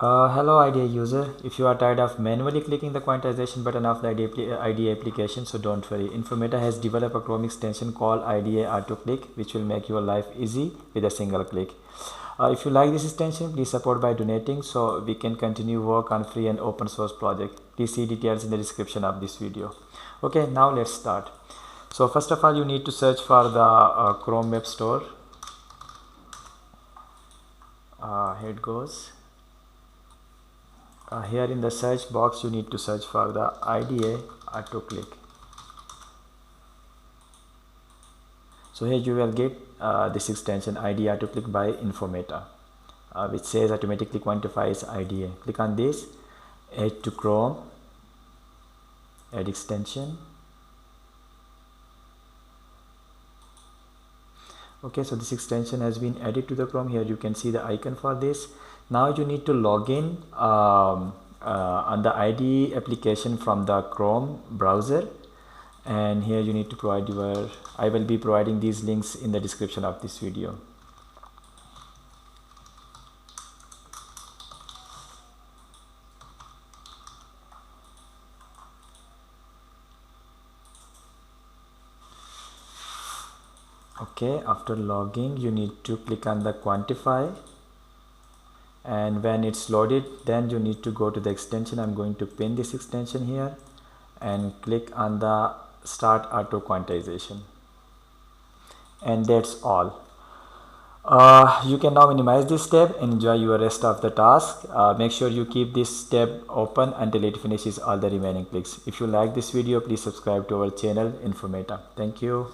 Hello IDEA user, if you are tired of manually clicking the quantization button of the IDEA application, so don't worry. Enfometa has developed a Chrome extension called IDEA AutoClick, which will make your life easy with a single click. If you like this extension, please support by donating so we can continue work on free and open source project. Please see details in the description of this video. Okay, now let's start. So first of all, you need to search for the Chrome Web Store. Here it goes. Here in the search box you need to search for the IDEA AutoClick. So here you will get this extension IDEA AutoClick by Enfometa, which says automatically quantifies IDEA. Click on this, add to Chrome, add extension. Okay, so this extension has been added to the Chrome. Here you can see the icon for this. Now you need to log in on the IDE application from the Chrome browser, and here you need to provide your, I will be providing these links in the description of this video. Okay, after logging you need to click on the Quantify, and when it's loaded then you need to go to the extension. I'm going to pin this extension here and click on the start auto quantization, and that's all. You can now minimize this tab and enjoy your rest of the task. Make sure you keep this tab open until it finishes all the remaining clicks. If you like this video, please subscribe to our channel Enfometa. Thank you.